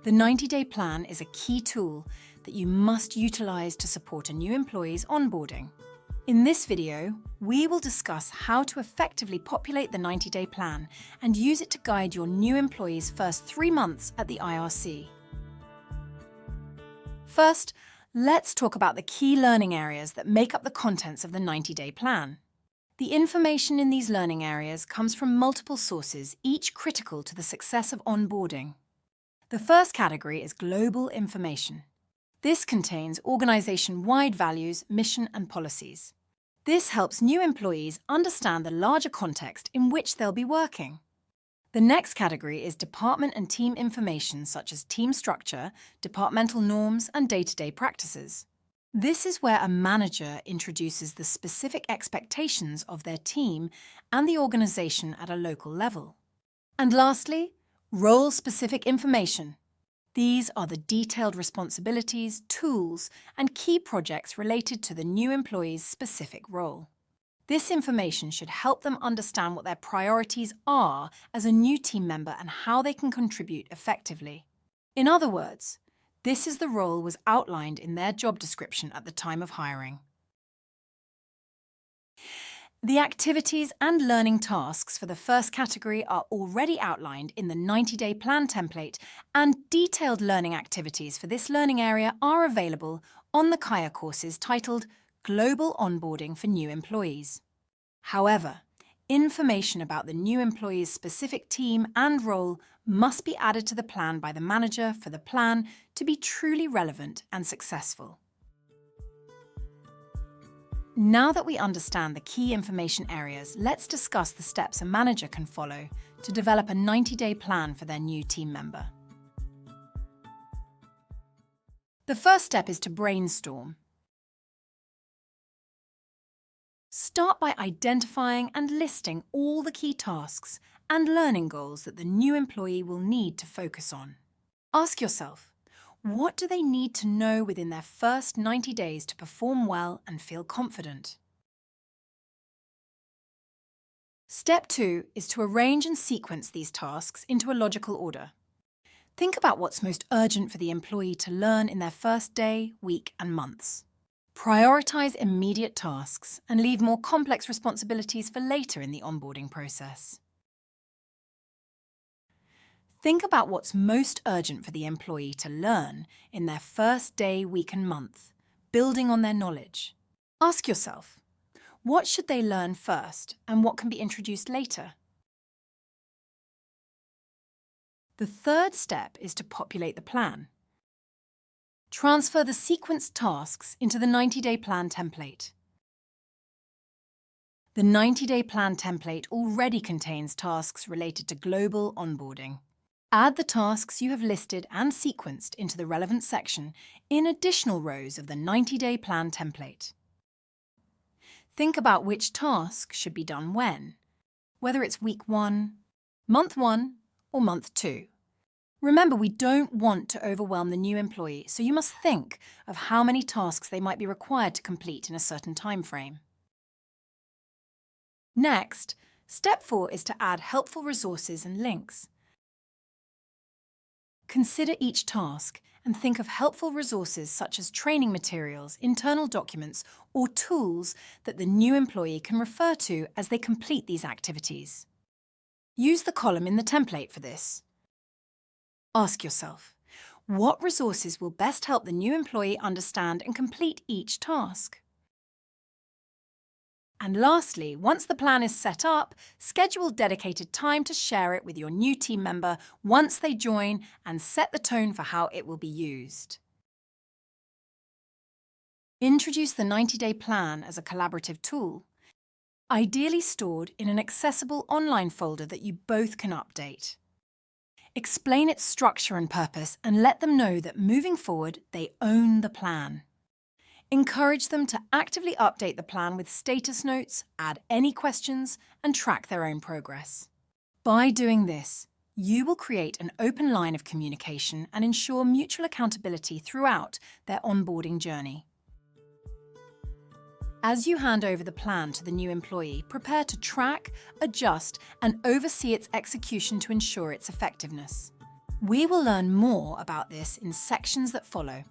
The 90-day plan is a key tool that you must utilize to support a new employee's onboarding. In this video, we will discuss how to effectively populate the 90-day plan and use it to guide your new employee's first 3 months at the IRC. First, let's talk about the key learning areas that make up the contents of the 90-day plan. The information in these learning areas comes from multiple sources, each critical to the success of onboarding. The first category is global information. This contains organization-wide values, mission, and policies. This helps new employees understand the larger context in which they'll be working. The next category is department and team information such as team structure, departmental norms, and day-to-day practices. This is where a manager introduces the specific expectations of their team and the organization at a local level. And lastly, role-specific information. These are the detailed responsibilities, tools, and key projects related to the new employee's specific role. This information should help them understand what their priorities are as a new team member and how they can contribute effectively. In other words, this is the role was outlined in their job description at the time of hiring. The activities and learning tasks for the first category are already outlined in the 90-day plan template, and detailed learning activities for this learning area are available on the Kaya courses titled Global Onboarding for New Employees. However, information about the new employee's specific team and role must be added to the plan by the manager for the plan to be truly relevant and successful. Now that we understand the key information areas, let's discuss the steps a manager can follow to develop a 90-day plan for their new team member. The first step is to brainstorm. Start by identifying and listing all the key tasks and learning goals that the new employee will need to focus on. Ask yourself, what do they need to know within their first 90 days to perform well and feel confident? Step 2 is to arrange and sequence these tasks into a logical order. Think about what's most urgent for the employee to learn in their first day, week, and months. Prioritize immediate tasks and leave more complex responsibilities for later in the onboarding process. Think about what's most urgent for the employee to learn in their first day, week, and month, building on their knowledge. Ask yourself, what should they learn first and what can be introduced later? The third step is to populate the plan. Transfer the sequenced tasks into the 90-day plan template. The 90-day plan template already contains tasks related to global onboarding. Add the tasks you have listed and sequenced into the relevant section in additional rows of the 90-day plan template. Think about which task should be done when, whether it's week 1, month 1, or month 2. Remember, we don't want to overwhelm the new employee, so you must think of how many tasks they might be required to complete in a certain time frame. Next, step 4 is to add helpful resources and links. Consider each task and think of helpful resources such as training materials, internal documents, or tools that the new employee can refer to as they complete these activities. Use the column in the template for this. Ask yourself, what resources will best help the new employee understand and complete each task? And lastly, once the plan is set up, schedule dedicated time to share it with your new team member once they join and set the tone for how it will be used. Introduce the 90-day plan as a collaborative tool, ideally stored in an accessible online folder that you both can update. Explain its structure and purpose and let them know that moving forward, they own the plan. Encourage them to actively update the plan with status notes, add any questions, and track their own progress. By doing this, you will create an open line of communication and ensure mutual accountability throughout their onboarding journey. As you hand over the plan to the new employee, prepare to track, adjust, and oversee its execution to ensure its effectiveness. We will learn more about this in sections that follow.